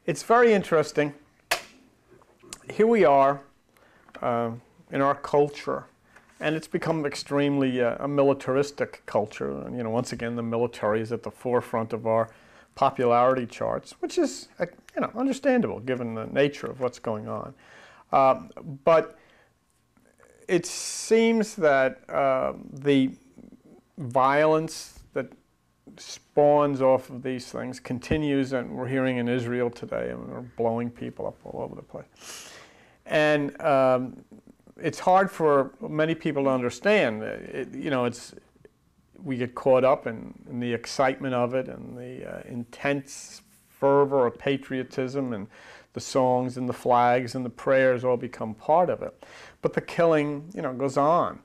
It's very interesting. Here we are in our culture, and it's become extremely a militaristic culture. And, once again, the military is at the forefront of our popularity charts, which is, understandable given the nature of what's going on. But it seems that the violence that spawns off of these things continues, and we're hearing in Israel today, and they're blowing people up all over the place. And it's hard for many people to understand. We get caught up in the excitement of it and the intense fervor of patriotism, and the songs and the flags and the prayers all become part of it. But the killing, goes on.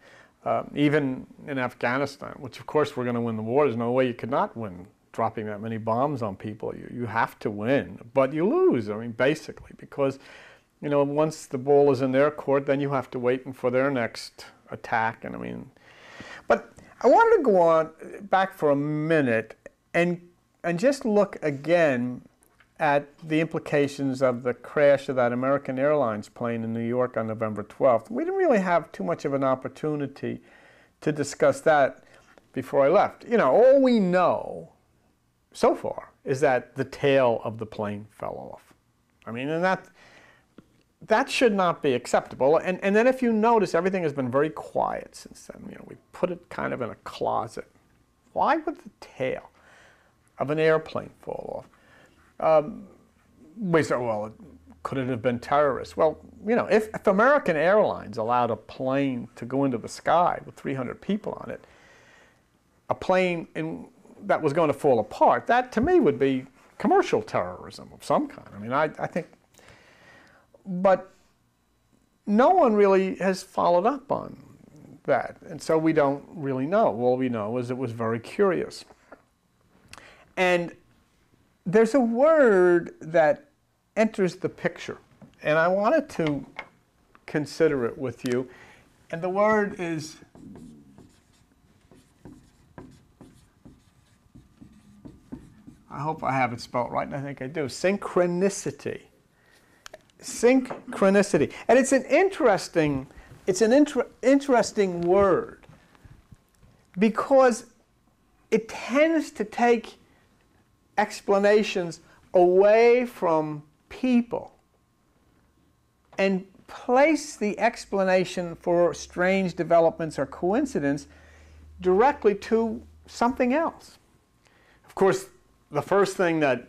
Even in Afghanistan, which of course we're going to win the war. There's no way you could not win dropping that many bombs on people. You have to win, but you lose, basically, because, once the ball is in their court, then you have to wait for their next attack. But I wanted to go on back for a minute and just look again at the implications of the crash of that American Airlines plane in New York on November 12th. We didn't really have too much of an opportunity to discuss that before I left. All we know so far is that the tail of the plane fell off. And that should not be acceptable. And then if you notice, everything has been very quiet since then. We put it kind of in a closet. Why would the tail of an airplane fall off? We say, well, could it have been terrorists? Well, if American Airlines allowed a plane to go into the sky with 300 people on it, a plane that was going to fall apart, that to me would be commercial terrorism of some kind. I think, but no one really has followed up on that, and so we don't really know. All we know is it was very curious. And there's a word that enters the picture, and I wanted to consider it with you, and the word is I hope I have it spelled right, and I think I do. Synchronicity. Synchronicity. And it's an interesting word because it tends to take explanations away from people and place the explanation for strange developments or coincidence directly to something else. Of course, the first thing that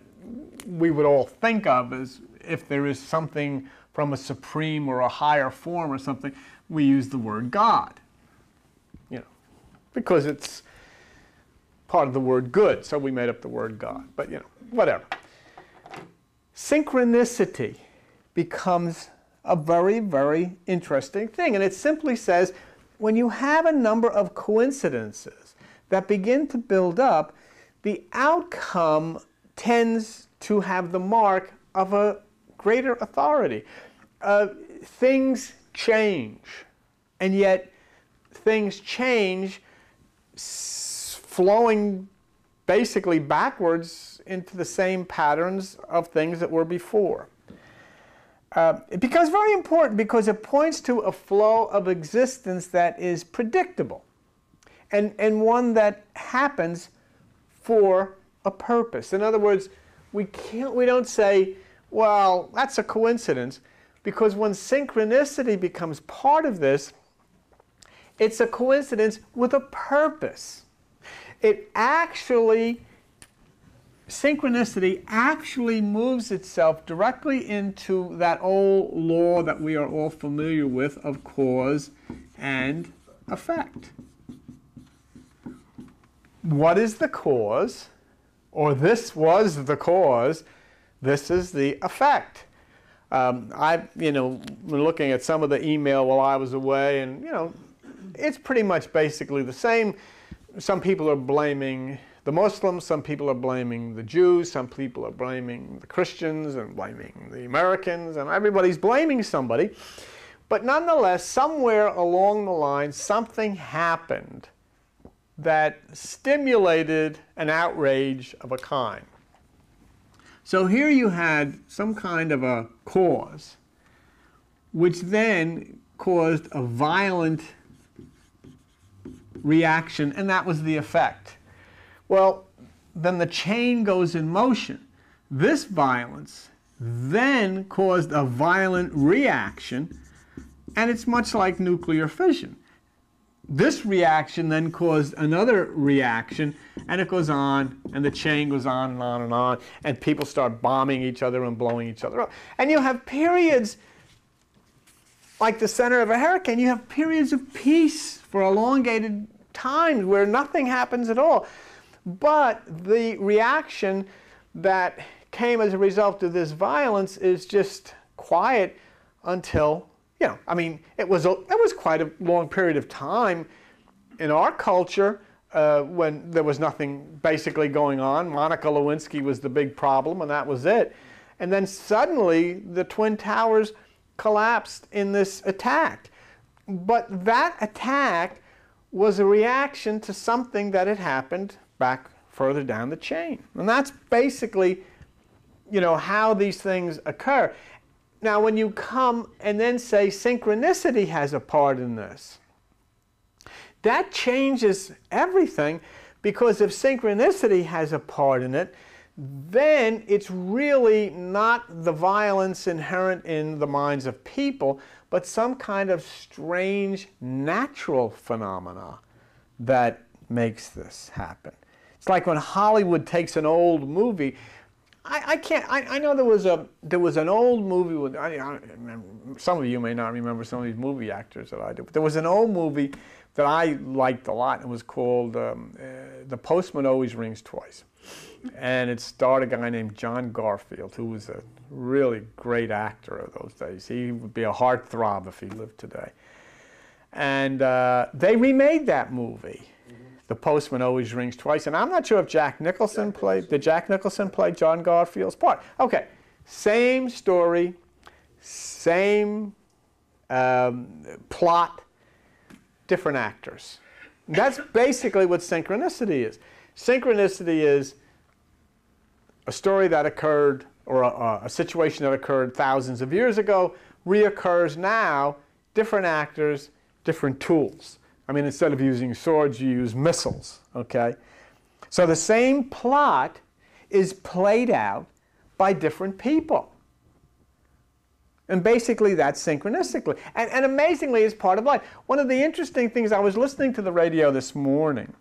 we would all think of is if there is something from a supreme or a higher form or something, we use the word God, because it's part of the word good, so we made up the word God, but whatever. Synchronicity becomes a very, very interesting thing, and it simply says when you have a number of coincidences that begin to build up, the outcome tends to have the mark of a greater authority. Things change, and yet things change flowing basically backwards into the same patterns of things that were before. It becomes very important because it points to a flow of existence that is predictable and one that happens for a purpose. In other words, we don't say, well, that's a coincidence, because when synchronicity becomes part of this, it's a coincidence with a purpose. Synchronicity actually moves itself directly into that old law that we are all familiar with of cause and effect. What is the cause? Or this was the cause. This is the effect. I've been looking at some of the email while I was away, and it's pretty much basically the same. Some people are blaming the Muslims, some people are blaming the Jews, some people are blaming the Christians and blaming the Americans, and everybody's blaming somebody. But nonetheless, somewhere along the line, something happened that stimulated an outrage of a kind. So here you had some kind of a cause, which then caused a violent reaction, and that was the effect. Well, then the chain goes in motion. This violence then caused a violent reaction, and it's much like nuclear fission. This reaction then caused another reaction, and it goes on, and the chain goes on and on and on, and people start bombing each other and blowing each other up. And you have periods, like the center of a hurricane, you have periods of peace for elongated times where nothing happens at all. But the reaction that came as a result of this violence is just quiet until, you know, I mean, it was quite a long period of time in our culture when there was nothing basically going on. Monica Lewinsky was the big problem, and that was it. And then suddenly the Twin Towers collapsed in this attack. But that attack was a reaction to something that had happened back further down the chain. And that's basically, you know, how these things occur. Now, when you come and then say synchronicity has a part in this, that changes everything, because if synchronicity has a part in it, then it's really not the violence inherent in the minds of people, but some kind of strange natural phenomena that makes this happen. It's like when Hollywood takes an old movie. I know there was an old movie with, I remember, some of you may not remember some of these movie actors that I do, but there was an old movie that I liked a lot. It was called The Postman Always Rings Twice. And it starred a guy named John Garfield, who was a really great actor of those days. He would be a heartthrob if he lived today. And they remade that movie. The Postman Always Rings Twice. And I'm not sure if Jack Nicholson played, did Jack Nicholson play John Garfield's part? Okay, same story, same plot, different actors. That's basically what synchronicity is. Synchronicity is a story that occurred, or a situation that occurred thousands of years ago, reoccurs now, different actors, different tools. I mean, instead of using swords, you use missiles, okay? So the same plot is played out by different people. And basically, that's synchronistically. And amazingly, it's part of life. One of the interesting things, I was listening to the radio this morning,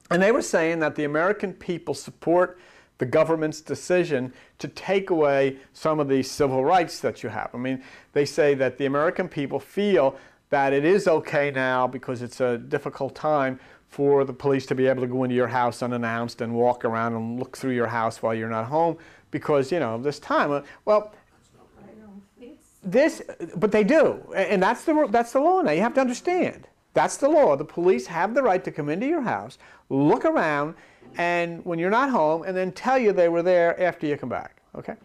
and they were saying that the American people support the government's decision to take away some of these civil rights that you have. I mean, they say that the American people feel that it is okay now, because it's a difficult time, for the police to be able to go into your house unannounced and walk around and look through your house while you're not home, because, you know, this time. Well, but they do, and that's the law now. You have to understand. That's the law. The police have the right to come into your house, look around, and when you're not home, and then tell you they were there after you come back, okay?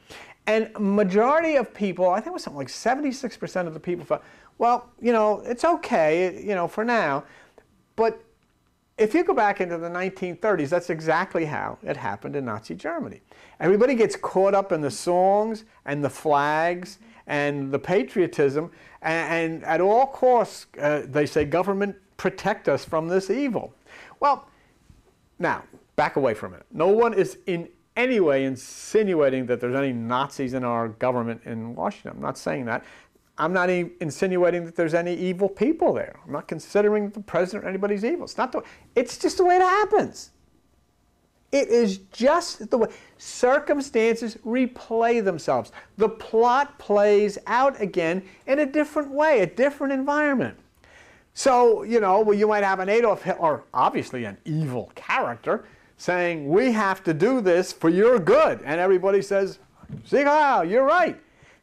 And majority of people, I think it was something like 76% of the people thought, well, you know, it's okay, you know, for now. But if you go back into the 1930s, that's exactly how it happened in Nazi Germany. Everybody gets caught up in the songs and the flags and the patriotism, and at all costs, they say, government, protect us from this evil. Well, now, back away from it. No one is in any way insinuating that there's any Nazis in our government in Washington. I'm not saying that. I'm not insinuating that there's any evil people there. I'm not considering that the president or anybody's evil. It's just the way it happens. It is just the way. Circumstances replay themselves. The plot plays out again in a different way, a different environment. So, you know, well, you might have an Adolf Hitler, obviously an evil character, saying, we have to do this for your good. And everybody says, Sieg Heil, you're right.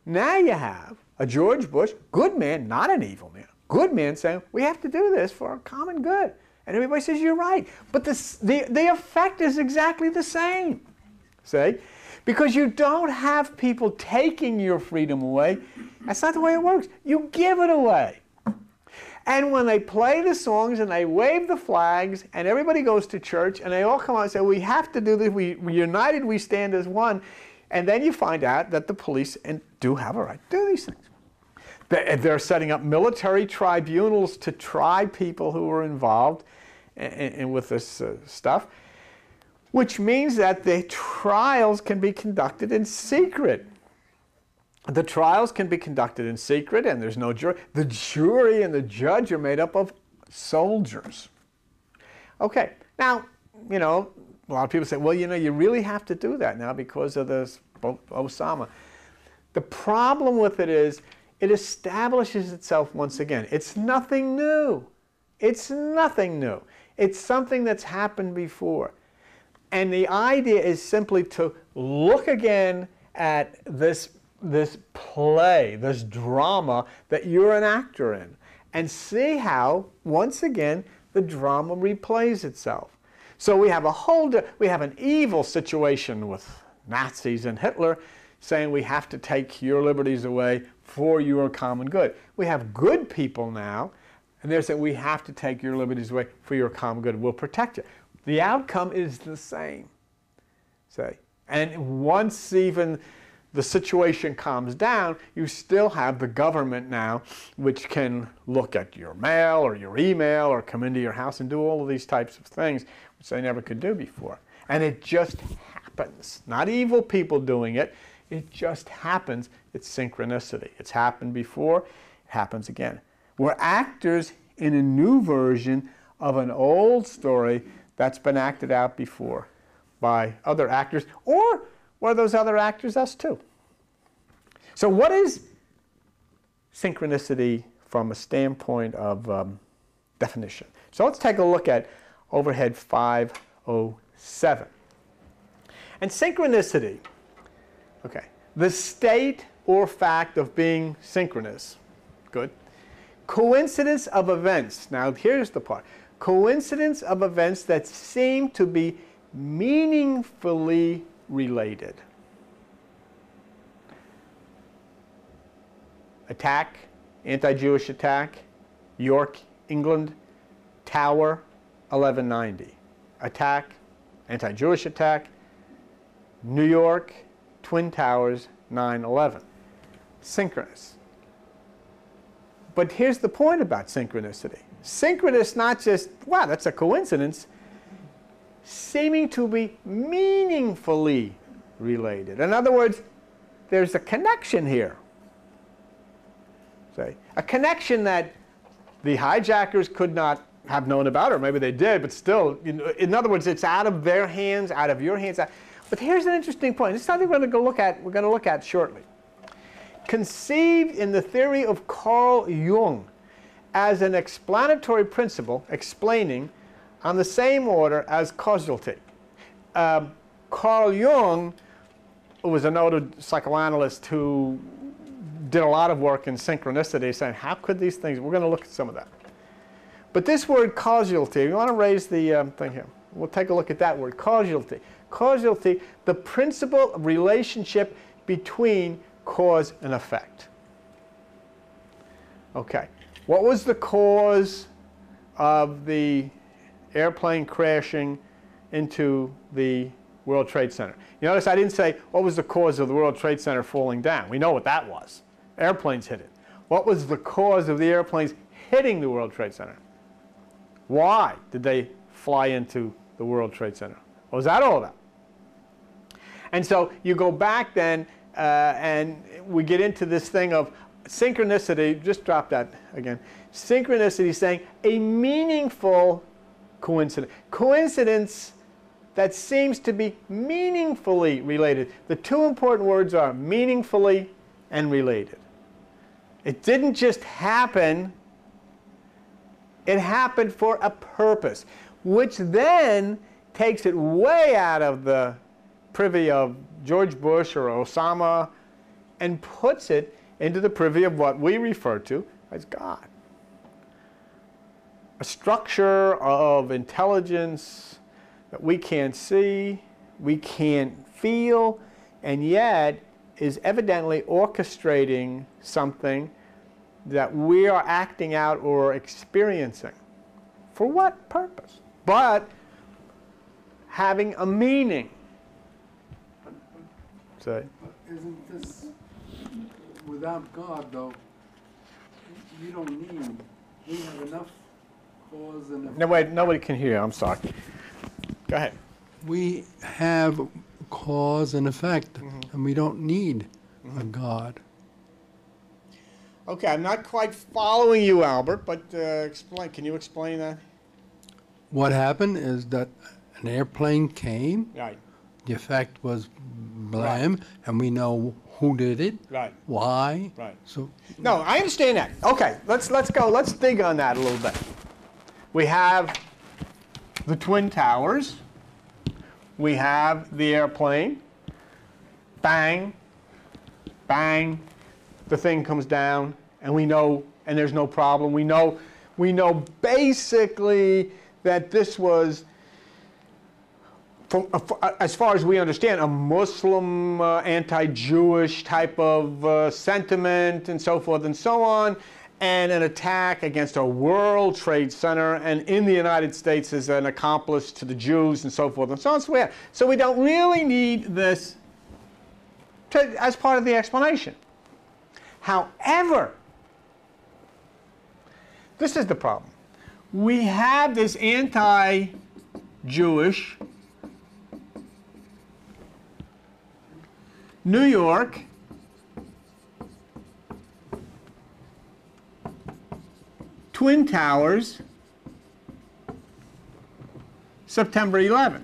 Now you have a George Bush, good man, not an evil man, good man, saying, we have to do this for our common good. And everybody says, you're right. But the effect is exactly the same. See? Because you don't have people taking your freedom away. That's not the way it works. You give it away. And when they play the songs and they wave the flags and everybody goes to church and they all come out and say, we have to do this, we're united, we stand as one. And then you find out that the police do have a right to do these things. They're setting up military tribunals to try people who were involved with this stuff, which means that the trials can be conducted in secret. The trials can be conducted in secret, and there's no jury. The jury and the judge are made up of soldiers. Okay, now, you know, a lot of people say, well, you know, you really have to do that now because of this Osama. The problem with it is it establishes itself once again. It's nothing new. It's nothing new. It's something that's happened before. And the idea is simply to look again at this play, this drama that you're an actor in, and see how, once again, the drama replays itself. So we have we have an evil situation with Nazis and Hitler saying we have to take your liberties away for your common good. We have good people now, and they're saying we have to take your liberties away for your common good. We'll protect you. The outcome is the same. Say, and once even the situation calms down, you still have the government now, which can look at your mail or your email or come into your house and do all of these types of things, which they never could do before. And it just happens. Not evil people doing it. It just happens. It's synchronicity. It's happened before. It happens again. We're actors in a new version of an old story that's been acted out before by other actors, or were those other actors us too? So what is synchronicity from a standpoint of definition? So let's take a look at overhead 507. And synchronicity, okay, the state or fact of being synchronous, good. Coincidence of events, now here's the part. Coincidence of events that seem to be meaningfully related. Attack, anti-Jewish attack, York, England, Tower, 1190. Attack, anti-Jewish attack, New York, Twin Towers, 9/11. Synchronous. But here's the point about synchronicity. Synchronous, not just, wow, that's a coincidence, seeming to be meaningfully related. In other words, there's a connection here. Say, a connection that the hijackers could not have known about, or maybe they did, but still, you know, in other words, it's out of their hands, out of your hands. But here's an interesting point. This is something we're going to look at shortly. Conceived in the theory of Carl Jung as an explanatory principle explaining on the same order as causality. Carl Jung was a noted psychoanalyst who did a lot of work in synchronicity, saying, how could these things, we're going to look at some of that. But this word causality, we want to raise the thing here. We'll take a look at that word, causality. Causality, the principle of relationship between cause and effect. Okay, what was the cause of the airplane crashing into the World Trade Center? You notice I didn't say what was the cause of the World Trade Center falling down. We know what that was. Airplanes hit it. What was the cause of the airplanes hitting the World Trade Center? Why did they fly into the World Trade Center? What was that all about? And so you go back then and we get into this thing of synchronicity. Just drop that again. Synchronicity saying a meaningful coincidence. Coincidence that seems to be meaningfully related. The two important words are meaningfully and related. It didn't just happen. It happened for a purpose, which then takes it way out of the privy of George Bush or Osama and puts it into the privy of what we refer to as God. A structure of intelligence that we can't see, we can't feel, and yet is evidently orchestrating something that we are acting out or experiencing. For what purpose? But having a meaning. say. Isn't this, without God, though, you don't need, we have enough cause and effect. No, wait, nobody can hear you. I'm sorry. Go ahead. We have cause and effect, and we don't need a God. Okay, I'm not quite following you, Albert, but explain. Can you explain that? What happened is that an airplane came, Right. the effect was blam, and we know who did it, Right. why. Right. So No, I understand that. Okay, let's go. Let's dig on that a little bit. We have the Twin Towers. We have the airplane. Bang, bang. The thing comes down, and we know, and there's no problem. We know basically that this was, as far as we understand, a Muslim, anti-Jewish type of sentiment and so forth and so on, and an attack against a World Trade Center, and in the United States as an accomplice to the Jews and so forth and so on. So we don't really need this as part of the explanation. However, this is the problem. We have this anti-Jewish New York Twin Towers, September 11th.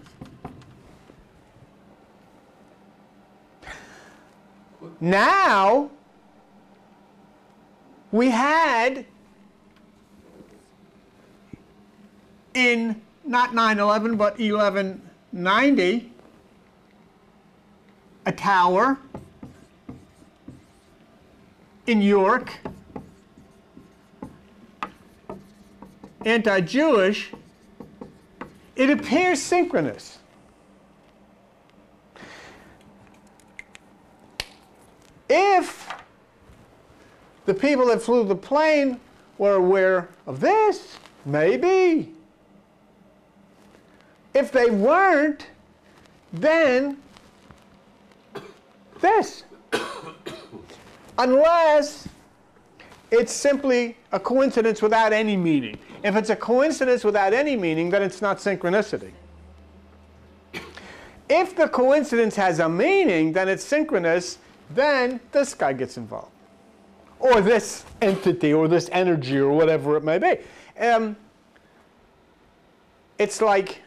Now, we had in not 9/11 but 11/90 a tower in York, anti-Jewish. It appears synchronous. If the people that flew the plane were aware of this, maybe. If they weren't, then this. Unless it's simply a coincidence without any meaning. If it's a coincidence without any meaning, then it's not synchronicity. If the coincidence has a meaning, then it's synchronous, then this guy gets involved. Or this entity, or this energy, or whatever it may be. It's like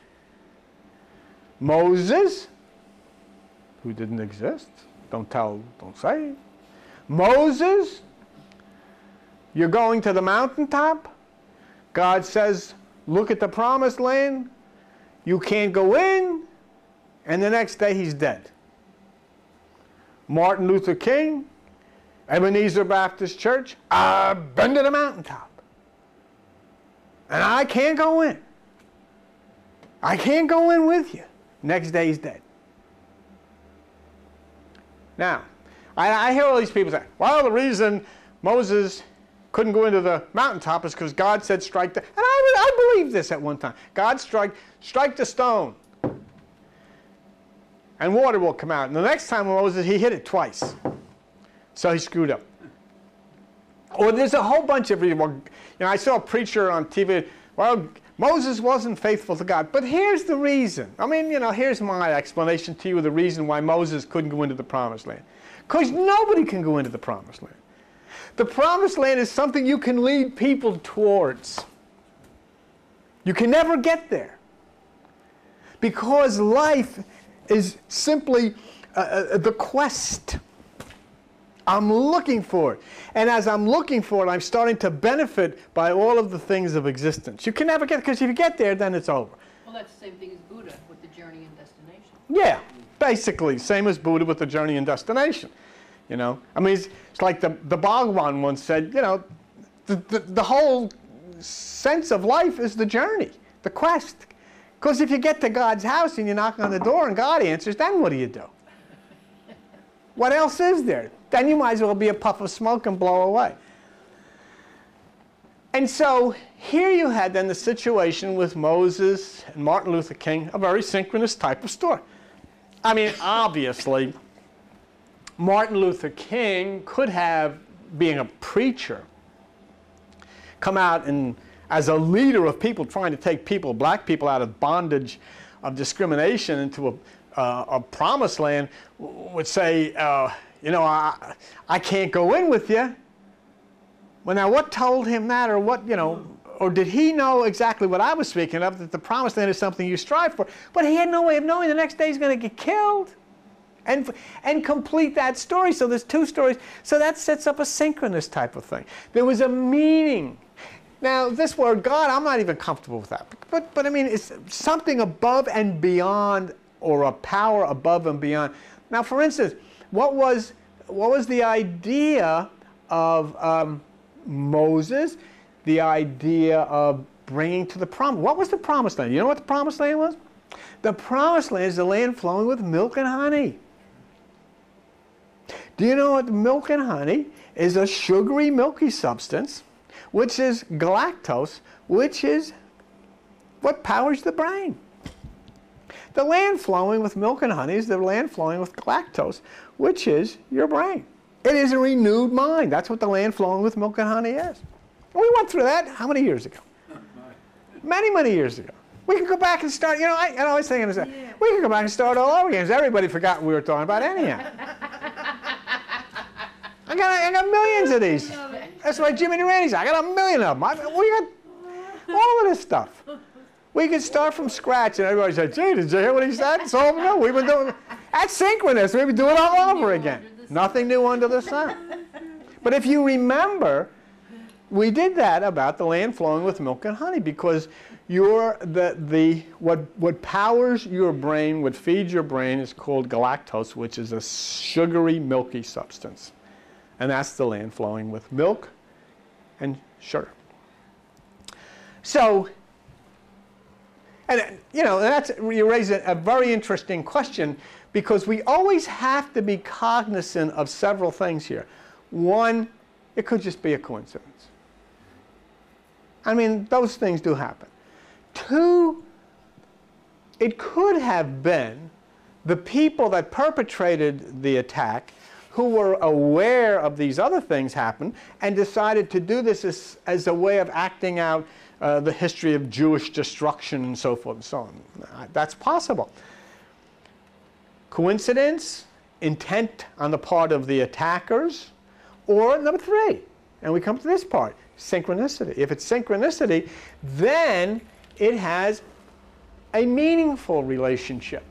Moses, who didn't exist. Don't say. Moses, you're going to the mountaintop. God says, look at the promised land. You can't go in. And the next day he's dead. Martin Luther King, Ebenezer Baptist Church, I've been to the mountaintop. And I can't go in. I can't go in with you. Next day he's dead. Now, I hear all these people say, well, the reason Moses couldn't go into the mountaintop is because God said strike the... And I believed this at one time. God strike the stone. And water will come out. And the next time Moses, he hit it twice. So he screwed up. Or there's a whole bunch of people. I saw a preacher on TV, well, Moses wasn't faithful to God. But here's the reason. Here's my explanation to you of the reason why Moses couldn't go into the promised land. Because nobody can go into the promised land. The promised land is something you can lead people towards. You can never get there. Because life is simply the quest. I'm looking for it. And as I'm looking for it, I'm starting to benefit by all of the things of existence. You can never get it, because if you get there, then it's over. Well, that's the same thing as Buddha with the journey and destination. Yeah, basically, same as Buddha with the journey and destination. It's like the Bhagwan once said, the whole sense of life is the journey, the quest. Because if you get to God's house and you knock on the door and God answers, then what do you do? What else is there? Then you might as well be a puff of smoke and blow away. And so here you had then the situation with Moses and Martin Luther King, a very synchronous type of story. Obviously, Martin Luther King could have, being a preacher, come out and as a leader of people trying to take people, black people, out of bondage of discrimination into a promised land, would say, you know, I can't go in with you. Well, now what told him that, or what, you know, or did he know exactly what I was speaking of, that the promised land is something you strive for? But he had no way of knowing the next day he's going to get killed and complete that story. So there's two stories. So that sets up a synchronous type of thing. There was a meaning. Now, this word God, I'm not even comfortable with that. But I mean, it's something above and beyond, or a power above and beyond. Now, for instance, what was the idea of Moses? The idea of bringing to the promise. What was the promised land? You know what the promised land was? The promised land is the land flowing with milk and honey. Do you know what milk and honey is? A sugary, milky substance, which is galactose, which is what powers the brain. The land flowing with milk and honey is the land flowing with galactose, which is your brain. It is a renewed mind. That's what the land flowing with milk and honey is. We went through that how many years ago? Many, many years ago. We could go back and start, you know, I was thinking, we could go back and start all over again, because everybody forgot what we were talking about anyhow. I got millions of these. That's why Jimmy and Randy's, I got a million of them. We got all of this stuff. We could start from scratch, and everybody said, gee, did you hear what he said? So, no, we've been doing, that's synchronous. We've been doing it all over again. Nothing new under the sun. But if you remember, we did that about the land flowing with milk and honey, because what powers your brain, what feeds your brain, is called galactose, which is a sugary, milky substance. And that's the land flowing with milk and sugar. So, and you know, you raise a very interesting question, because we always have to be cognizant of several things here. One, it could just be a coincidence. I mean, those things do happen. Two, it could have been the people that perpetrated the attack who were aware of these other things happen and decided to do this as a way of acting out the history of Jewish destruction and so forth and so on. That's possible. Coincidence, intent on the part of the attackers, or number three, and we come to this part, synchronicity. If it's synchronicity, then it has a meaningful relationship.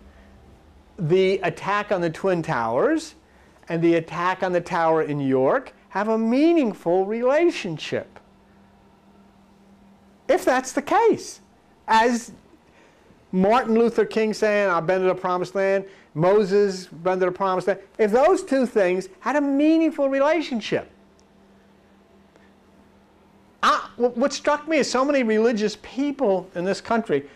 The attack on the Twin Towers and the attack on the tower in York have a meaningful relationship. If that's the case. As Martin Luther King saying, I've been to the promised land, Moses been to the promised land. If those two things had a meaningful relationship. What struck me is so many religious people in this country,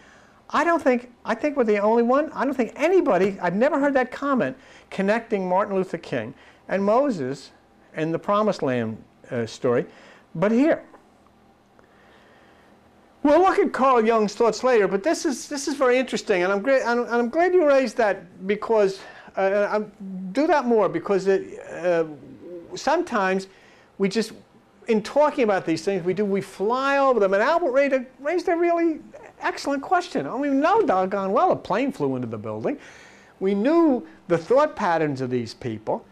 I think we're the only one. I don't think anybody, I've never heard that comment connecting Martin Luther King and Moses and the Promised Land story, but here. We'll look at Carl Jung's thoughts later, but this is very interesting, and I'm glad you raised that, because do that more, because sometimes we just, in talking about these things, we fly over them. And Albert raised a really excellent question. I mean, we know doggone well a plane flew into the building. We knew the thought patterns of these people,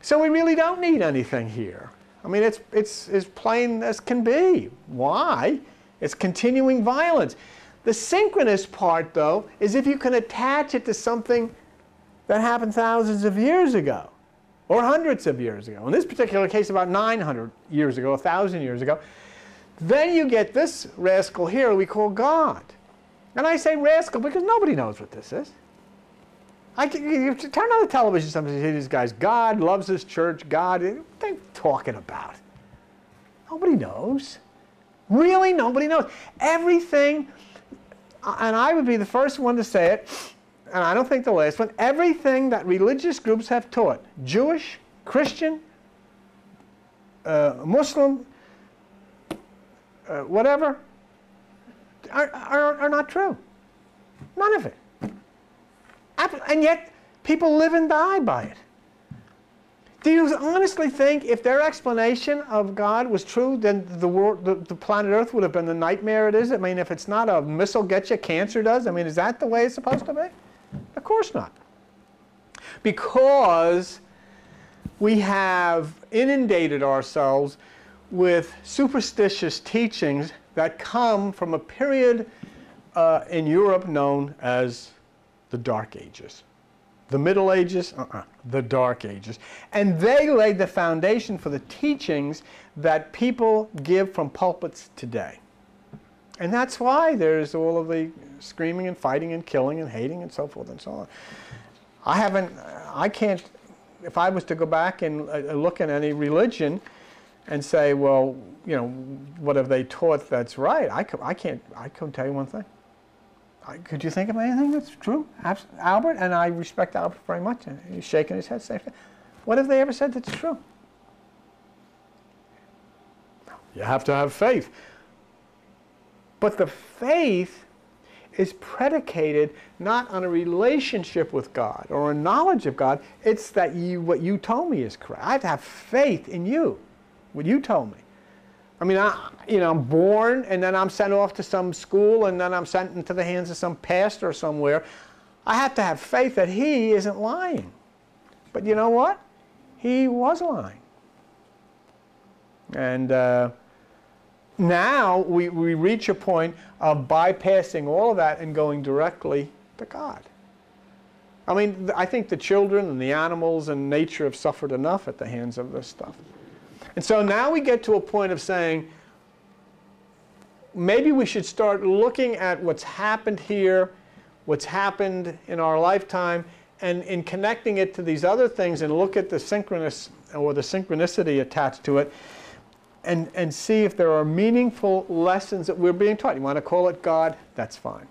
so we really don't need anything here. I mean, it's as plain as can be. Why? It's continuing violence. The synchronous part, though, is if you can attach it to something that happened thousands of years ago, or hundreds of years ago. In this particular case, about 900 years ago, 1,000 years ago. Then you get this rascal here we call God. And I say rascal because nobody knows what this is. You turn on the television sometimes, you see these guys, God loves his church, God, what are they talking about? Nobody knows. Really, nobody knows. Everything, and I would be the first one to say it, and I don't think the last one, everything that religious groups have taught, Jewish, Christian, Muslim, whatever, are not true. None of it. And yet, people live and die by it. Do you honestly think if their explanation of God was true, then the world, the planet Earth would have been the nightmare it is? I mean, if it's not a missile gets you, cancer does. I mean, is that the way it's supposed to be? Of course not. Because we have inundated ourselves with superstitious teachings that come from a period in Europe known as the Dark Ages. The Middle Ages? The Dark Ages. And they laid the foundation for the teachings that people give from pulpits today. And that's why there's all of the screaming and fighting and killing and hating and so forth and so on. I can't, if I was to go back and look at any religion and say, well, you know, what have they taught that's right? I couldn't tell you one thing. Could you think of anything that's true? Albert, and I respect Albert very much, and he's shaking his head, saying, what have they ever said that's true? You have to have faith. But the faith is predicated not on a relationship with God or a knowledge of God. It's that what you told me is correct. I have to have faith in you, what you told me. I mean, I'm born, and then I'm sent off to some school, and then I'm sent into the hands of some pastor somewhere. I have to have faith that he isn't lying. But you know what? He was lying. And now we reach a point of bypassing all of that and going directly to God. I mean, I think the children and the animals and nature have suffered enough at the hands of this stuff. And so now we get to a point of saying, maybe we should start looking at what's happened here, what's happened in our lifetime, and in connecting it to these other things and look at the synchronous or the synchronicity attached to it and see if there are meaningful lessons that we're being taught. You want to call it God? That's fine.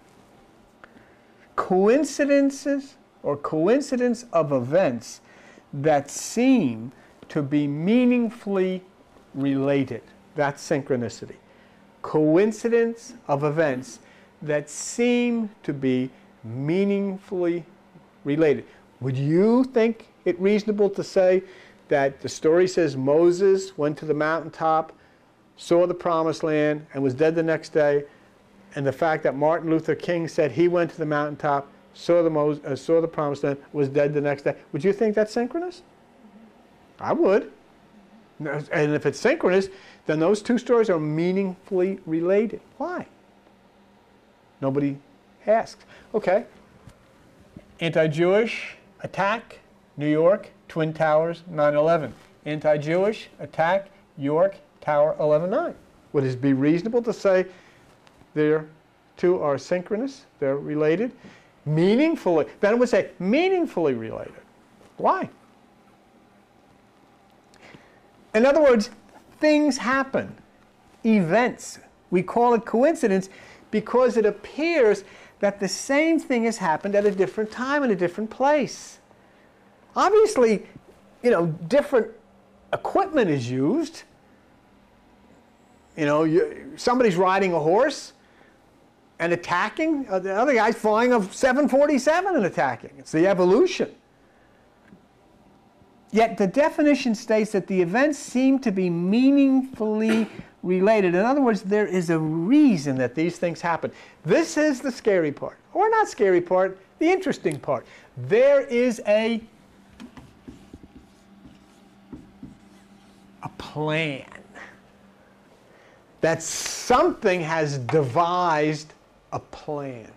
Coincidences or coincidence of events that seem to be meaningfully related. That's synchronicity. Coincidence of events that seem to be meaningfully related. Would you think it reasonable to say that the story says Moses went to the mountaintop, saw the promised land, and was dead the next day, and the fact that Martin Luther King said he went to the mountaintop, saw the promised land, was dead the next day? Would you think that's synchronous? I would. And if it's synchronous, then those two stories are meaningfully related. Why? Nobody asks. Okay. Anti-Jewish attack, New York, Twin Towers, 9/11. Anti-Jewish attack, York, Tower 11/9. Would it be reasonable to say their two are synchronous, they're related? Meaningfully. Then it would say meaningfully related. Why? In other words, things happen, events. We call it coincidence because it appears that the same thing has happened at a different time in a different place. Obviously, different equipment is used. Somebody's riding a horse and attacking. The other guy's flying a 747 and attacking. It's the evolution. Yet the definition states that the events seem to be meaningfully related. In other words, there is a reason that these things happen. This is the scary part. Or not scary part, the interesting part. There is a plan. That something has devised a plan.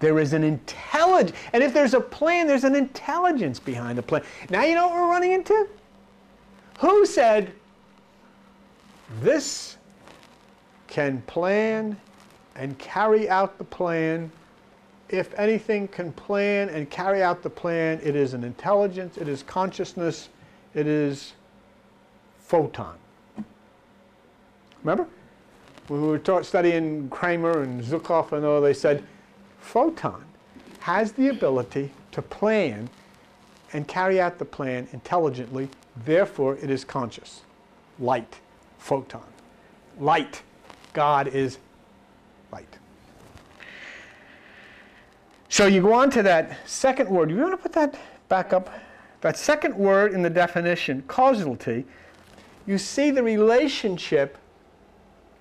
There is an intelligence, and if there's a plan, there's an intelligence behind the plan. Now you know what we're running into? Who said this can plan and carry out the plan? If anything can plan and carry out the plan, it is an intelligence, it is consciousness, it is photon. Remember? When we were studying Kramer and Zukov and all, they said, photon has the ability to plan and carry out the plan intelligently, therefore it is conscious. Light, photon. Light. God is light. So you go on to that second word. You want to put that back up? That second word in the definition, causality, you see the relationship.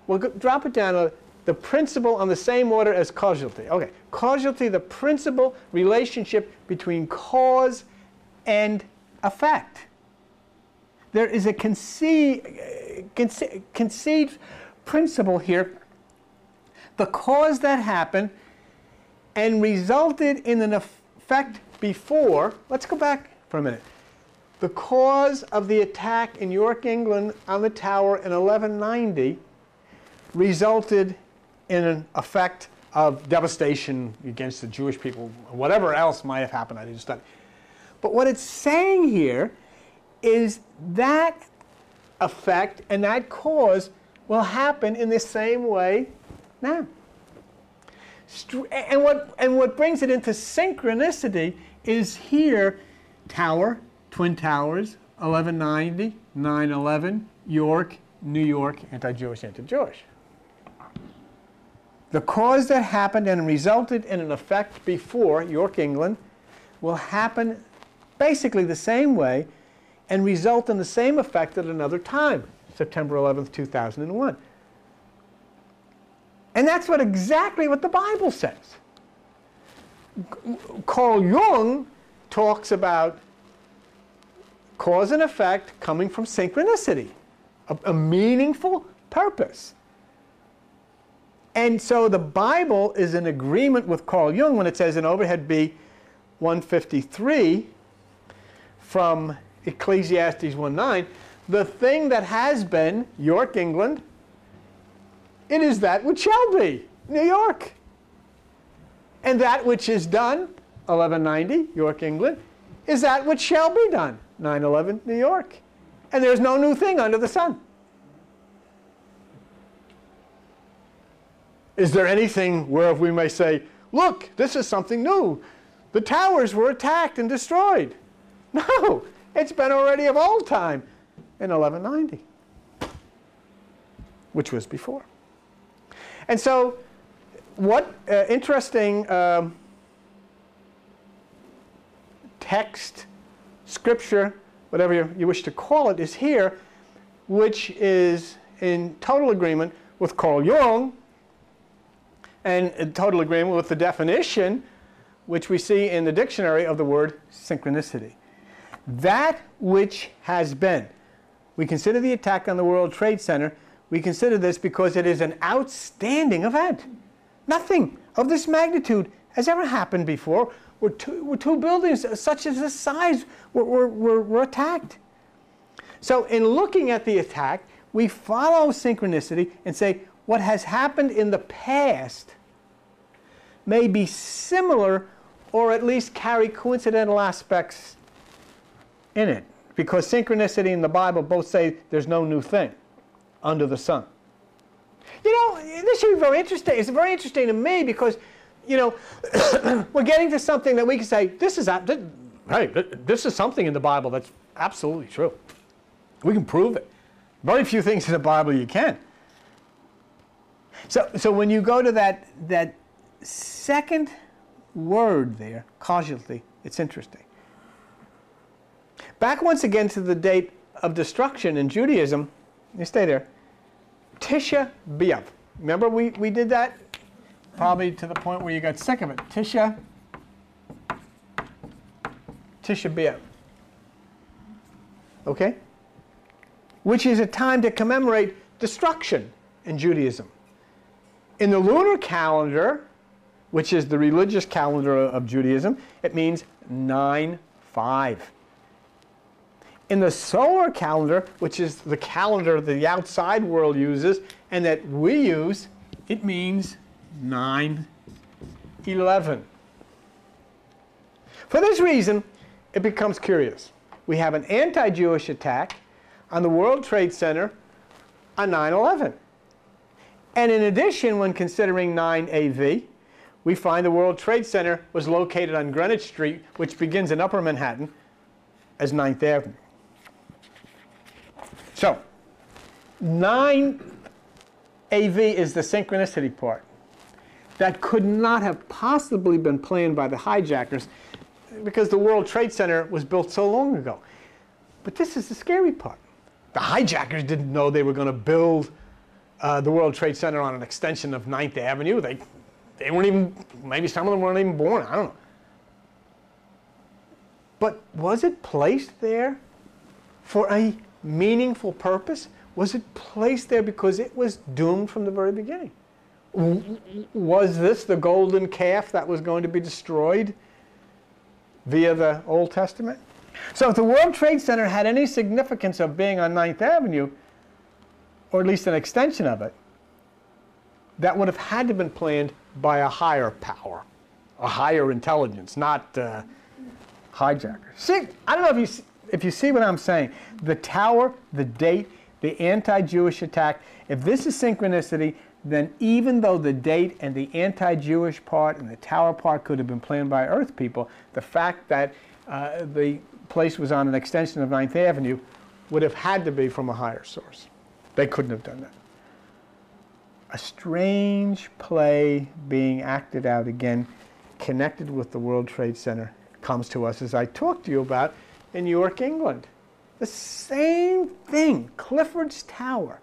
We'll drop it down, the principle on the same order as causality. Okay, causality, the principal relationship between cause and effect. There is a conceived principle here. The cause that happened and resulted in an effect before. Let's go back for a minute. The cause of the attack in York, England on the tower in 1190 resulted in an effect of devastation against the Jewish people, whatever else might have happened, I didn't study. But what it's saying here is that effect and that cause will happen in the same way now. And what brings it into synchronicity is here, tower, Twin Towers, 1190, 9/11, York, New York, anti-Jewish, anti-Jewish. The cause that happened and resulted in an effect before, York, England, will happen basically the same way and result in the same effect at another time, September 11th, 2001. And that's exactly what the Bible says. Carl Jung talks about cause and effect coming from synchronicity, a meaningful purpose. And so the Bible is in agreement with Carl Jung when it says in overhead B 153 from Ecclesiastes 1:9, the thing that has been, York, England, it is that which shall be, New York. And that which is done, 1190, York, England, is that which shall be done, 9/11, New York. And there's no new thing under the sun. Is there anything where we may say, look, this is something new. The towers were attacked and destroyed. No, it's been already of old time in 1190, which was before. And so what interesting text, scripture, whatever you wish to call it, is here, which is in total agreement with Carl Jung and in total agreement with the definition which we see in the dictionary of the word synchronicity. That which has been. We consider the attack on the World Trade Center. We consider this because it is an outstanding event. Nothing of this magnitude has ever happened before where two buildings such as this size were attacked. So in looking at the attack, we follow synchronicity and say what has happened in the past may be similar or at least carry coincidental aspects in it. Because synchronicity and the Bible both say there's no new thing under the sun. You know, this should be very interesting. It's very interesting to me because, you know, we're getting to something that we can say, this is something in the Bible that's absolutely true. We can prove it. Very few things in the Bible you can. So when you go to that second word there, causality, it's interesting. Back once again to the date of destruction in Judaism, you stay there, Tisha B'Av. Remember we did that? Probably to the point where you got sick of it. Tisha B'Av. Okay? Which is a time to commemorate destruction in Judaism. In the lunar calendar, which is the religious calendar of Judaism, it means 9/5. In the solar calendar, which is the calendar the outside world uses and that we use, it means 9/11. For this reason, it becomes curious. We have an anti-Jewish attack on the World Trade Center on 9/11. And in addition, when considering 9 AV, we find the World Trade Center was located on Greenwich Street, which begins in Upper Manhattan, as 9th Avenue. So, 9 AV is the synchronicity part. that could not have possibly been planned by the hijackers because the World Trade Center was built so long ago. But this is the scary part. The hijackers didn't know they were going to build the World Trade Center on an extension of 9th Avenue. They weren't even, maybe some of them weren't even born, I don't know. But was it placed there for a meaningful purpose? Was it placed there because it was doomed from the very beginning? Was this the golden calf that was going to be destroyed via the Old Testament? So if the World Trade Center had any significance of being on 9th Avenue, or at least an extension of it, that would have had to have been planned by a higher power, a higher intelligence, not hijackers. See, I don't know if you see what I'm saying. The tower, the date, the anti-Jewish attack, if this is synchronicity, then even though the date and the anti-Jewish part and the tower part could have been planned by Earth people, the fact that the place was on an extension of 9th Avenue would have had to be from a higher source. They couldn't have done that. A strange play being acted out again, connected with the World Trade Center, comes to us as I talked to you about in York, England. The same thing, Clifford's Tower,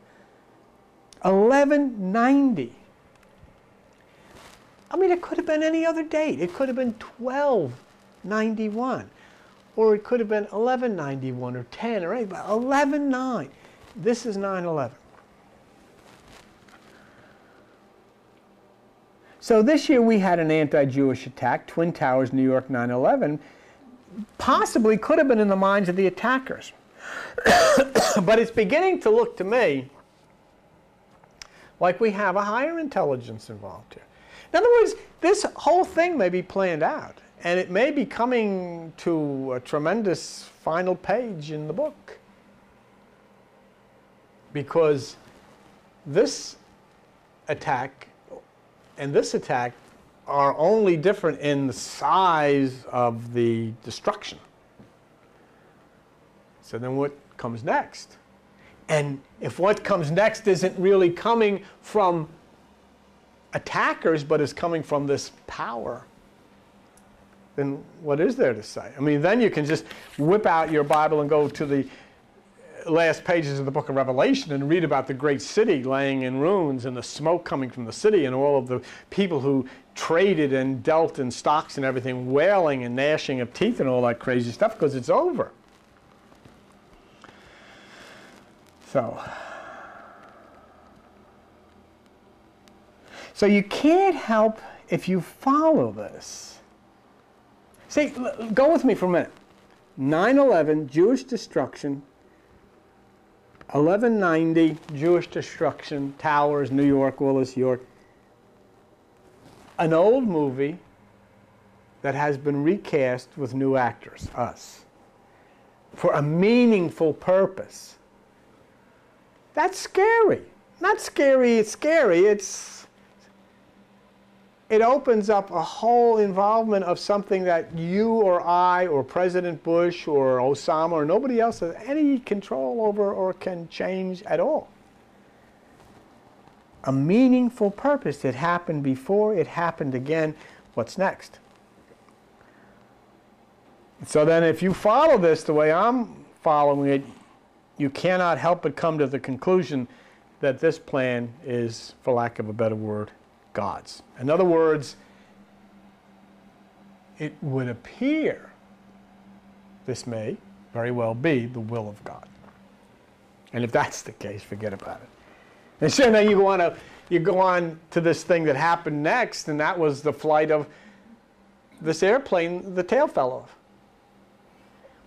1190. I mean, it could have been any other date. It could have been 1291, or it could have been 1191 or 10 or 8, but 11/9. This is 9/11. So this year we had an anti-Jewish attack, Twin Towers, New York, 9/11. Possibly could have been in the minds of the attackers. But it's beginning to look to me like we have a higher intelligence involved here. In other words, this whole thing may be planned out, and it may be coming to a tremendous final page in the book. Because this attack and this attack are only different in the size of the destruction. So then what comes next? And if what comes next isn't really coming from attackers, but is coming from this power, then what is there to say? I mean, then you can just whip out your Bible and go to the last pages of the book of Revelation and read about the great city laying in ruins and the smoke coming from the city and all of the people who traded and dealt in stocks and everything, wailing and gnashing of teeth and all that crazy stuff because it's over. So you can't help if you follow this. See, go with me for a minute. 9/11, Jewish destruction. 1190, Jewish destruction, towers, New York, Willis, York. An old movie that has been recast with new actors, us, for a meaningful purpose. That's scary. Not scary, it's scary. It opens up a whole involvement of something that you or I or President Bush or Osama or nobody else has any control over or can change at all. A meaningful purpose. It happened before, it happened again. What's next? So then if you follow this the way I'm following it, you cannot help but come to the conclusion that this plan is, for lack of a better word, God's. In other words, it would appear this may very well be the will of God. And if that's the case, forget about it. And so then you go on to this thing that happened next, and that was the flight of this airplane the tail fell off.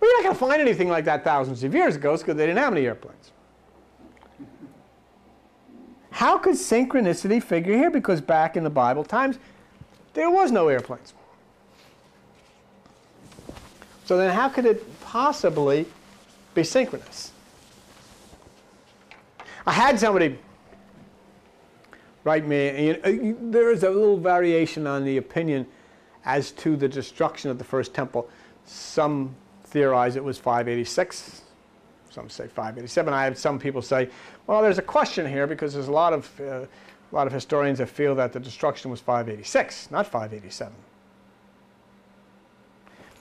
Well, you're not going to find anything like that thousands of years ago because they didn't have any airplanes. How could synchronicity figure here? Because back in the Bible times, there was no airplanes. So then how could it possibly be synchronous? I had somebody write me, there is a little variation on the opinion as to the destruction of the first temple. Some theorize it was 586. Some say 587. I have some people say, well, there's a question here because there's a lot of a lot of historians that feel that the destruction was 586, not 587.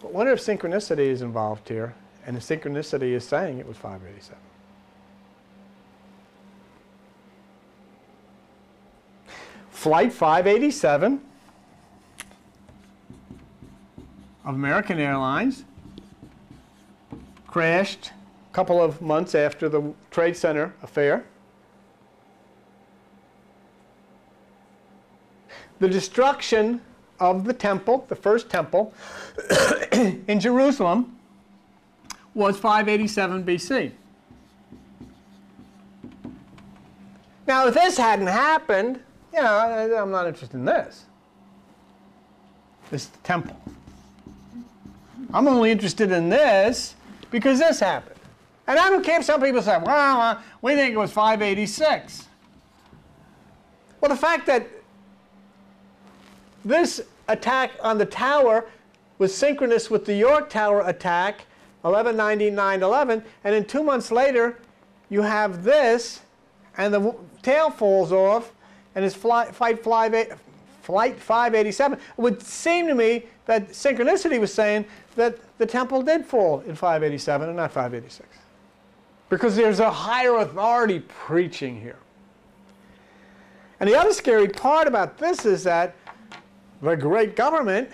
But I wonder if synchronicity is involved here, and the synchronicity is saying it was 587. Flight 587 of American Airlines crashed a couple of months after the Trade Center affair. The destruction of the temple, the first temple, in Jerusalem was 587 BC. Now, if this hadn't happened, you know, I'm not interested in this. This is the temple. I'm only interested in this because this happened. And I don't care if some people say, well, we think it was 586. Well, the fact that this attack on the tower was synchronous with the York Tower attack, 11/90/9/11, and then 2 months later, you have this, and the tail falls off, and it's flight 587. It would seem to me that synchronicity was saying that the temple did fall in 587 and not 586. Because there's a higher authority preaching here. And the other scary part about this is that the great government,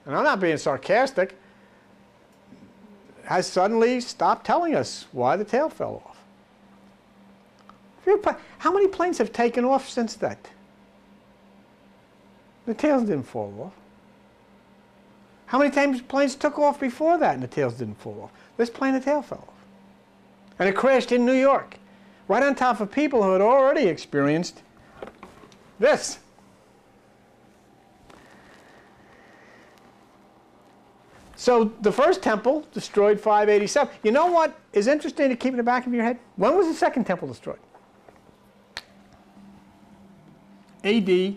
and I'm not being sarcastic, has suddenly stopped telling us why the tail fell off. How many planes have taken off since that? The tails didn't fall off. How many times planes took off before that and the tails didn't fall off? This plane, the tail fell off. And it crashed in New York, right on top of people who had already experienced this. So the first temple destroyed 587. You know what is interesting to keep in the back of your head? When was the second temple destroyed? AD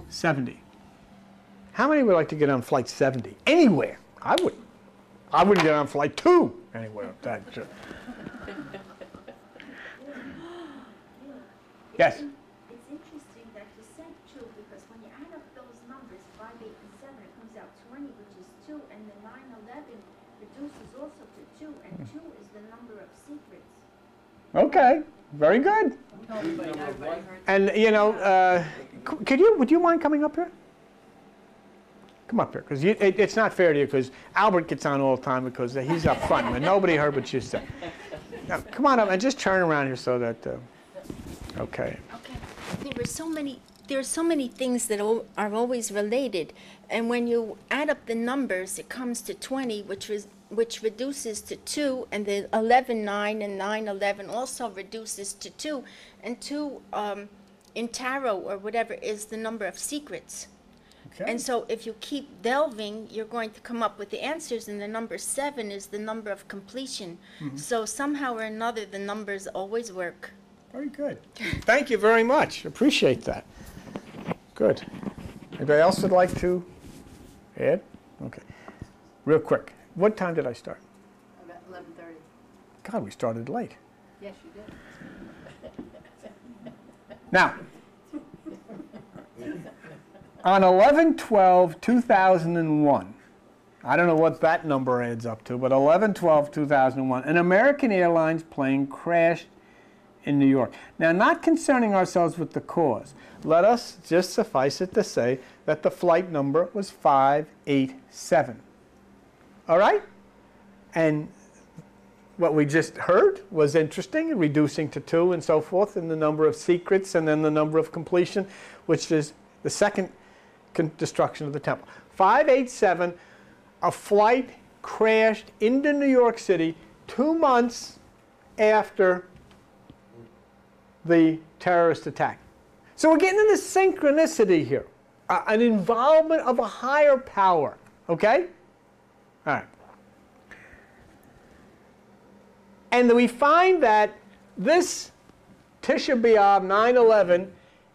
70. How many would like to get on flight 70? Anywhere. I wouldn't. I wouldn't get on flight 2 anywhere. Yes? It's interesting that you said 2 because when you add up those numbers, 5, 8, and 7, it comes out 20, which is 2, and the 9, 11 reduces also to 2, and 2 is the number of secrets. Okay. Very good. And, you know, would you mind coming up here? Come up here, because it's not fair to you, because Albert gets on all the time because he's up front, and nobody heard what you said. Now, come on up and just turn around here so that, okay. Okay. There are so many things that are always related, and when you add up the numbers, it comes to 20, which reduces to 2, and the 11/9 and 9/11 also reduces to 2, and 2 in tarot or whatever is the number of secrets. Okay. And so if you keep delving, you're going to come up with the answers, and the number 7 is the number of completion. Mm-hmm. So somehow or another, the numbers always work. Very good. Thank you very much. Appreciate that. Good. Anybody else would like to add? Okay. Real quick. What time did I start? About 11:30. God, we started late. Yes, you did. Now, on 11/12/2001, I don't know what that number adds up to, but 11/12/2001, an American Airlines plane crashed in New York. Now, not concerning ourselves with the cause, let us just suffice it to say that the flight number was 587. All right? And what we just heard was interesting, reducing to 2 and so forth, and the number of secrets, and then the number of completion, which is the second destruction of the temple. 587, a flight crashed into New York City 2 months after the terrorist attack. So we're getting into synchronicity here, an involvement of a higher power, okay? All right. And we find that this Tisha B'Av 9/11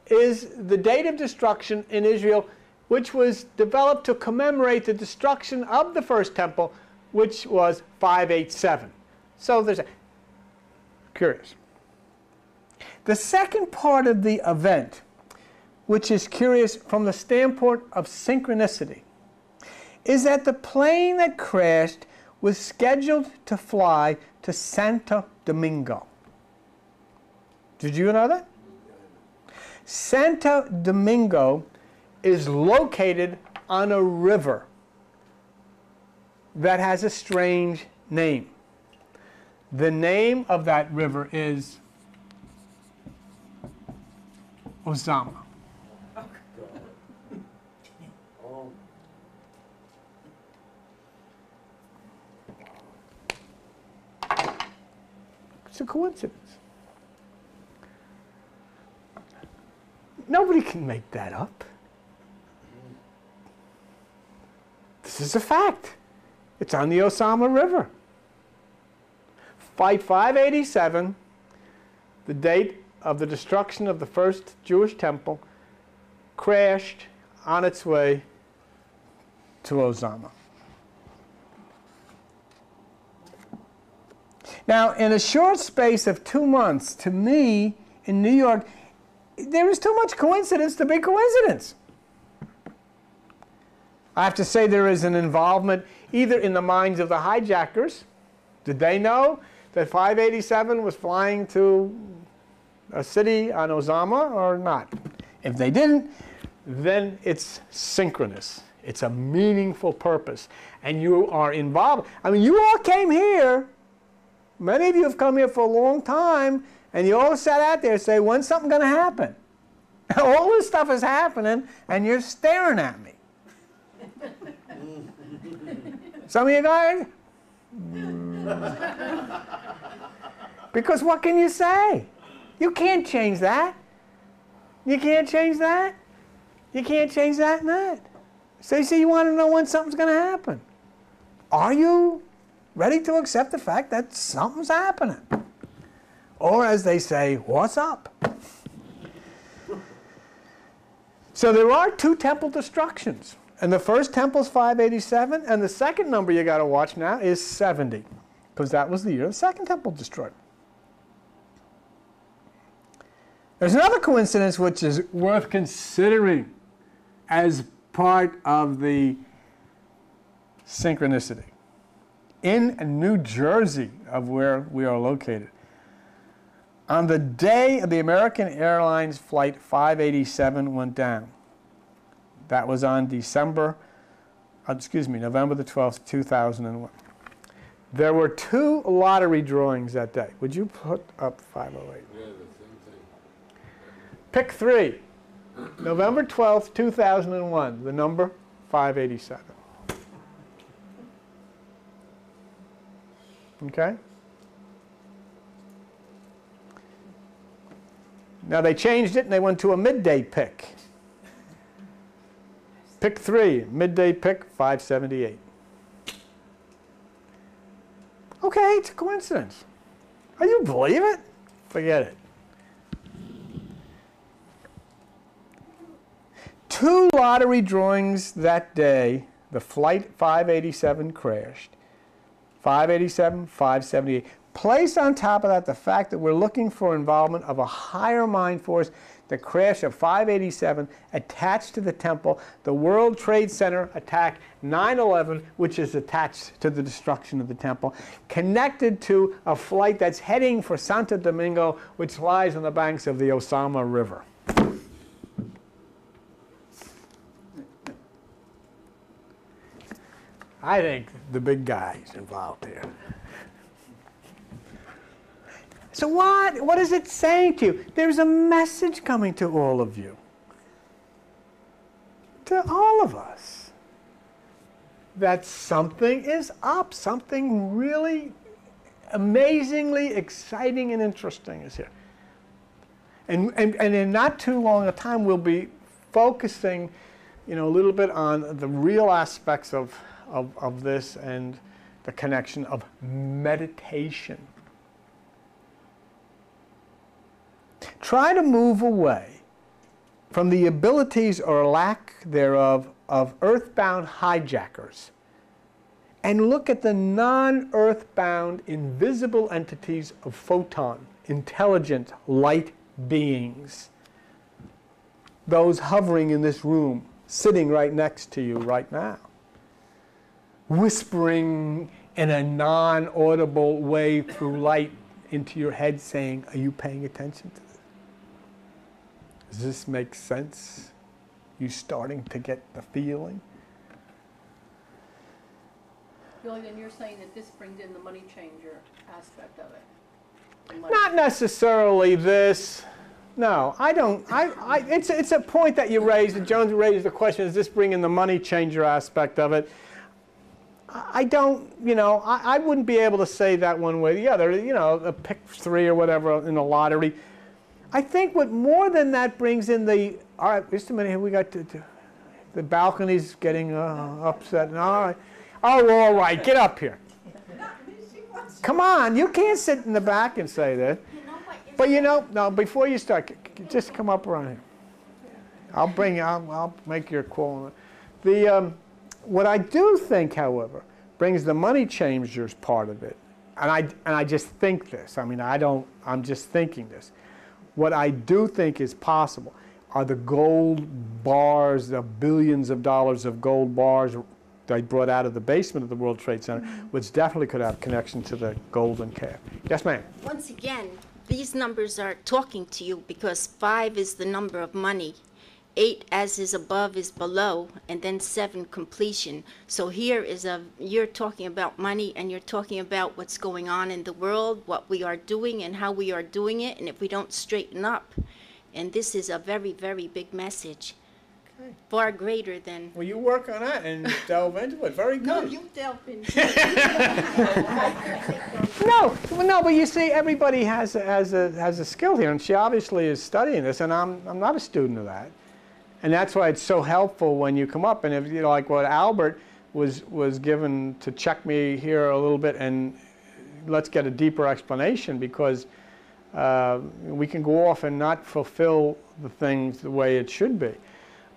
is the date of destruction in Israel, which was developed to commemorate the destruction of the first temple, which was 587. So there's curious. The second part of the event, which is curious from the standpoint of synchronicity, is that the plane that crashed was scheduled to fly to Santo Domingo. Did you know that? Santo Domingo is located on a river that has a strange name. The name of that river is Ozama. It's a coincidence. Nobody can make that up. This is a fact. It's on the Osama River. Flight 587, the date of the destruction of the first Jewish temple, crashed on its way to Osama. Now, in a short space of 2 months, to me, in New York, there is too much coincidence to be coincidence. I have to say there is an involvement either in the minds of the hijackers. Did they know that 587 was flying to a city on Osama or not? If they didn't, then it's synchronous. It's a meaningful purpose. And you are involved. I mean, you all came here. Many of you have come here for a long time, and you all sat out there and say, when's something going to happen? All this stuff is happening, and you're staring at me. Some of you guys? Because what can you say? You can't change that. You can't change that. You can't change that and that. So you say you want to know when something's going to happen. Are you ready to accept the fact that something's happening? Or as they say, what's up? So there are 2 temple destructions. And the first temple is 587, and the second number you got to watch now is 70, because that was the year the second temple destroyed. There's another coincidence which is worth considering as part of the synchronicity. In New Jersey, of where we are located, on the day of the American Airlines flight 587 went down, that was on November the 12th, 2001. There were 2 lottery drawings that day. Would you put up 508? Yeah, the same thing. Pick 3. November 12th, 2001, the number 587. Okay? Now they changed it and they went to a midday pick. Pick 3, midday pick 578. Okay, it's a coincidence. Oh, you believe it? Forget it. 2 lottery drawings that day, the flight 587 crashed. 587, 578. Place on top of that the fact that we're looking for involvement of a higher mind force. The crash of 587 attached to the temple, the World Trade Center attack 9/11, which is attached to the destruction of the temple, connected to a flight that's heading for Santo Domingo, which lies on the banks of the Osama River. I think the big guy's involved here. So what is it saying to you? There's a message coming to all of you. To all of us. That something is up. Something really amazingly exciting and interesting is here. And in not too long a time, we'll be focusing, a little bit on the real aspects of this and the connection of meditation. Try to move away from the abilities or lack thereof of earthbound hijackers and look at the non-earthbound invisible entities of photon, intelligent light beings, those hovering in this room, sitting right next to you right now, whispering in a non-audible way through light into your head saying, are you paying attention to this? Does this make sense? You starting to get the feeling? Then you're saying that this brings in the money changer aspect of it. Not necessarily this. No, I don't. It's a point that you raised, and Jones raised the question, does this bring in the money changer aspect of it? I don't, I wouldn't be able to say that one way or the other. A pick 3 or whatever in the lottery. I think what more than that brings in the, all right, just a minute here, we got the balcony's getting upset. All right. Oh, all right, get up here. Come on, you can't sit in the back and say that. But no, before you start, just come up around here. I'll make your call. What I do think, however, brings the money changers part of it, and I just think this. I mean, I'm just thinking this. What I do think is possible are the gold bars, the billions of dollars of gold bars they brought out of the basement of the World Trade Center, which definitely could have connection to the golden calf. Yes, ma'am? Once again, these numbers are talking to you because 5 is the number of money. 8 as is above is below, and then 7 completion. So here you're talking about money, and you're talking about what's going on in the world, what we are doing and how we are doing it, and if we don't straighten up. And this is a very, very big message. Okay. Far greater than... Well, you work on that and delve into it. Very good. No, you delve into No, but you see, everybody has a skill here, and she obviously is studying this, and I'm not a student of that. And that's why it's so helpful when you come up, and if like what Albert was given to check me here a little bit, and let's get a deeper explanation, because we can go off and not fulfill the things the way it should be.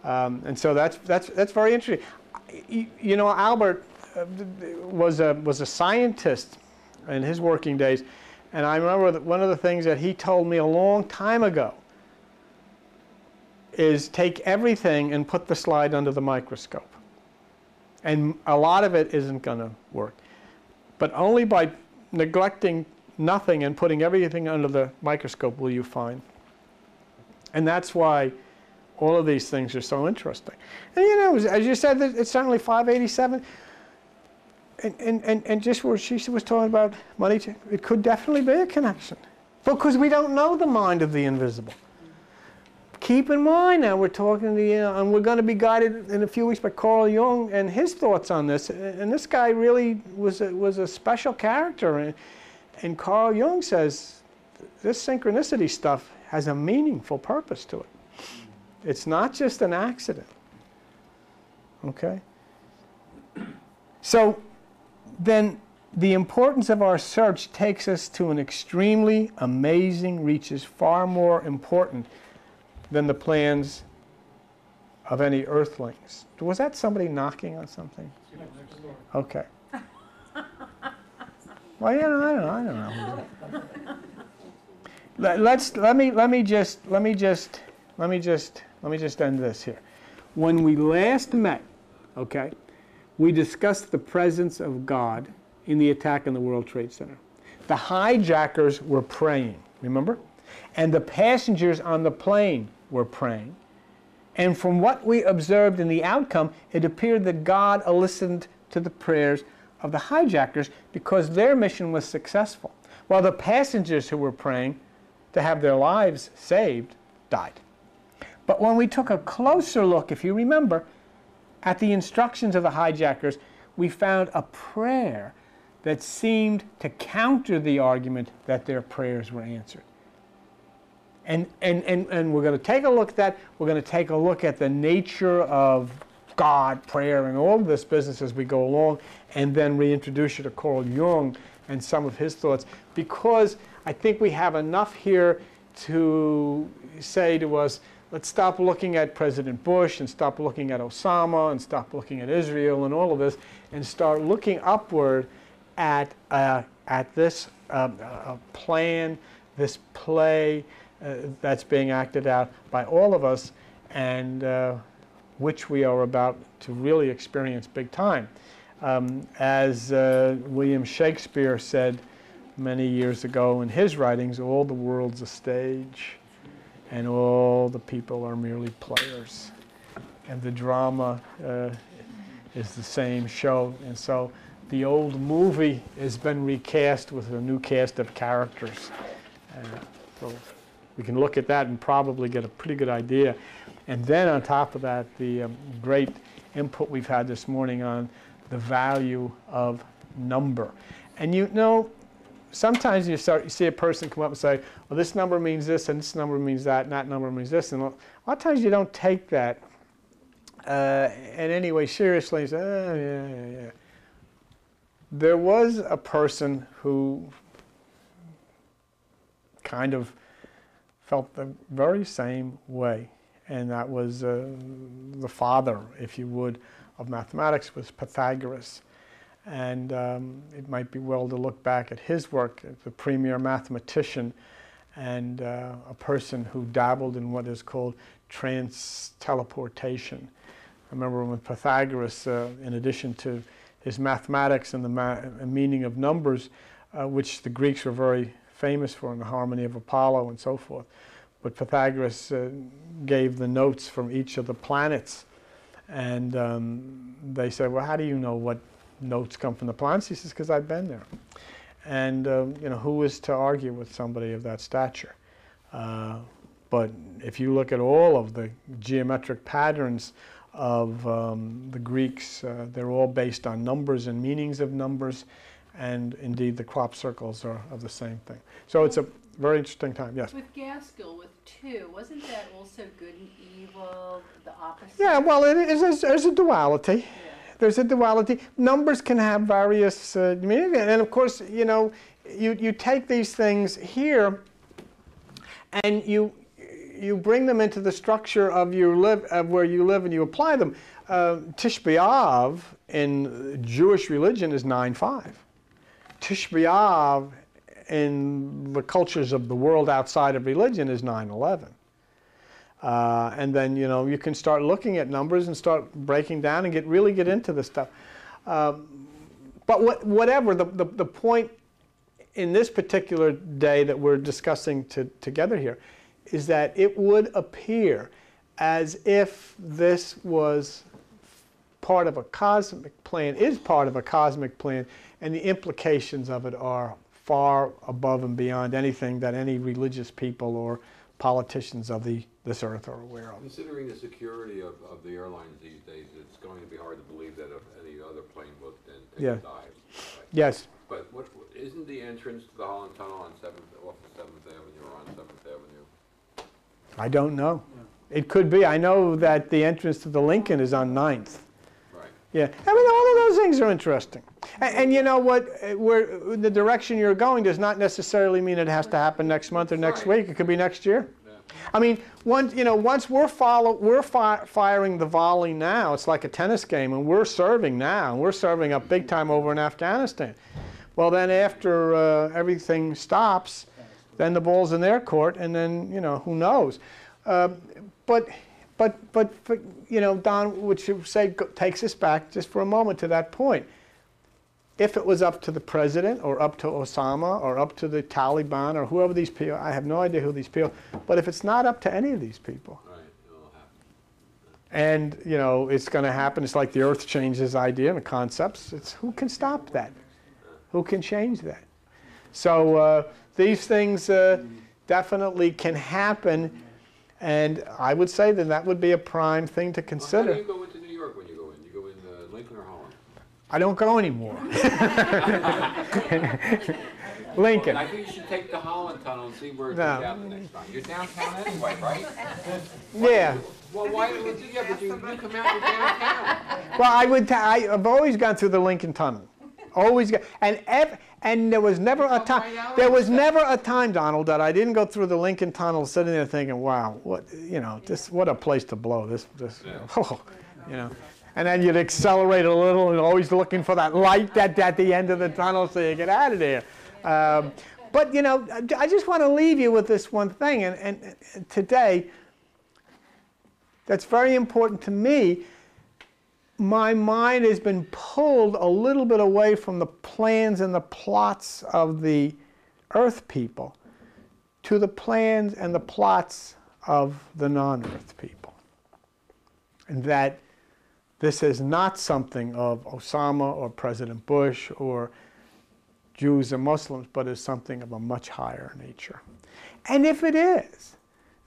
And so that's very interesting. Albert was a scientist in his working days, and I remember that one of the things that he told me a long time ago is take everything and put the slide under the microscope. And a lot of it isn't going to work. But only by neglecting nothing and putting everything under the microscope will you find. And that's why all of these things are so interesting. And as you said, it's certainly 587. And just where she was talking about money, it could definitely be a connection. Because we don't know the mind of the invisible. Keep in mind now, we're talking to and we're going to be guided in a few weeks by Carl Jung and his thoughts on this. And this guy really was a special character. And Carl Jung says this synchronicity stuff has a meaningful purpose to it. It's not just an accident. Okay? So then the importance of our search takes us to an extremely amazing reaches, far more important than the plans of any earthlings. Was that somebody knocking on something? Okay. Well, I don't know. Let me just end this here. When we last met, okay, we discussed the presence of God in the attack on the World Trade Center. The hijackers were praying, remember? And the passengers on the plane were praying. And from what we observed in the outcome, it appeared that God listened to the prayers of the hijackers because their mission was successful, while the passengers who were praying to have their lives saved died. But when we took a closer look, if you remember, at the instructions of the hijackers, we found a prayer that seemed to counter the argument that their prayers were answered. And we're going to take a look at that. We're going to take a look at the nature of God, prayer, and all of this business as we go along, and then reintroduce you to Carl Jung and some of his thoughts, because I think we have enough here to say to us, let's stop looking at President Bush and stop looking at Osama and stop looking at Israel and all of this, and start looking upward at this plan, this play, that's being acted out by all of us, and which we are about to really experience big time. As William Shakespeare said many years ago in his writings, all the world's a stage, and all the people are merely players. And the drama is the same show. And so the old movie has been recast with a new cast of characters. So we can look at that and probably get a pretty good idea. And then on top of that, the great input we've had this morning on the value of number. And you know, sometimes you see a person come up and say, well, this number means this, and this number means that, and that number means this. And a lot of times you don't take that in any way seriously. You say, yeah. There was a person who kind of felt the very same way, and that was the father, if you would, of mathematics, was Pythagoras. And it might be well to look back at his work as a premier mathematician and a person who dabbled in what is called trans-teleportation. I remember when Pythagoras, in addition to his mathematics and the meaning of numbers, which the Greeks were very famous for, in the harmony of Apollo and so forth, but Pythagoras gave the notes from each of the planets. And they said, well, how do you know what notes come from the planets? He says, because I've been there. And you know, who is to argue with somebody of that stature? But if you look at all of the geometric patterns of the Greeks, they're all based on numbers and meanings of numbers, and indeed the crop circles are of the same thing. So it's a very interesting time. Yes? With Gaskell, with 2, wasn't that also good and evil, the opposite? Yeah, well, there's a duality. Yeah. There's a duality. Numbers can have various meanings, and of course, you know, you take these things here, and you bring them into the structure of where you live, and you apply them. Tish B'Av in Jewish religion is 9/5. Tish B'Av in the cultures of the world outside of religion is 9/11. And then, you know, you can start looking at numbers and start breaking down and really get into this stuff. But whatever, the point in this particular day that we're discussing together here is that it would appear as if this was part of a cosmic plan, is part of a cosmic plan, and the implications of it are far above and beyond anything that any religious people or politicians of this earth are aware of. Considering the security of the airlines these days, it's going to be hard to believe that if any other plane would then take a dive. Right? Yes. But isn't the entrance to the Holland Tunnel on off the 7th Avenue or on 7th Avenue? I don't know. Yeah. It could be. I know that the entrance to the Lincoln is on 9th. Right. Yeah. I mean, all of those things are interesting. And you know what? The direction you're going does not necessarily mean it has to happen next month or next week. It could be next year. Yeah. I mean, once we're firing the volley now, it's like a tennis game, and we're serving now, and we're serving up big time over in Afghanistan. Well, then after everything stops, then the ball's in their court, and then, you know, who knows? But you know, Don, what you say takes us back just for a moment to that point. If it was up to the president or up to Osama or up to the Taliban or whoever these people, I have no idea who these people, but if it's not up to any of these people, right, it'll happen. And, you know, it's going to happen. It's like the earth changes idea and the concepts. It's who can stop that? Who can change that? So these things definitely can happen, and I would say that would be a prime thing to consider. Well, how do you go into New York when you go in? You go in Lincoln or Holland? I don't go anymore. Lincoln. Well, I think you should take the Holland Tunnel and see where it goes out the next time. You're downtown anyway, right? Yeah. Well, why would you? Yeah, but you come out, you're downtown. Well, I've always gone through the Lincoln Tunnel. Always got, and there was never a time. There was never a time, Donald, that I didn't go through the Lincoln Tunnel, sitting there thinking, "Wow, what a place to blow this." Yeah. Oh, you know. And then you'd accelerate a little, and always looking for that light at the end of the tunnel so you get out of there. But, you know, I just want to leave you with this one thing, and today, that's very important to me. My mind has been pulled a little bit away from the plans and the plots of the earth people to the plans and the plots of the non-earth people. And that this is not something of Osama or President Bush or Jews and Muslims, but is something of a much higher nature. And if it is,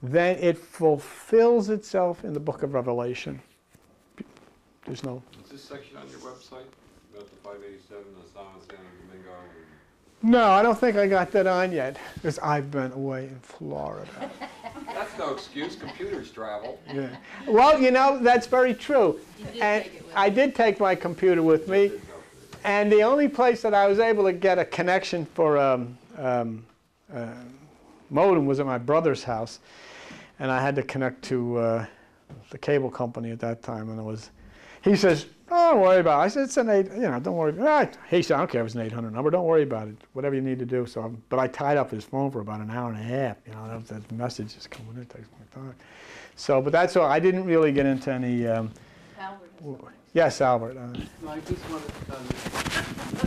then it fulfills itself in the book of Revelation. There's no... Is this section on your website about the 587, Osama, San Domingo? No, I don't think I got that on yet, because I've been away in Florida. That's no excuse. Computers travel. Yeah. Well, you know, that's very true. And I did take my computer with me, and the only place that I was able to get a connection for modem was at my brother's house, and I had to connect to the cable company at that time, and it was. He says, "Oh, don't worry about it." I said, "It's an 8, you know, don't worry about it." He said, "I don't care if it's an 800 number. Don't worry about it. Whatever you need to do." So, but I tied up his phone for about an hour and a half. You know, that message is coming in. It takes my time. So, but that's all. I didn't really get into any. Albert. Yes, Albert. No, I just wanted to tell you,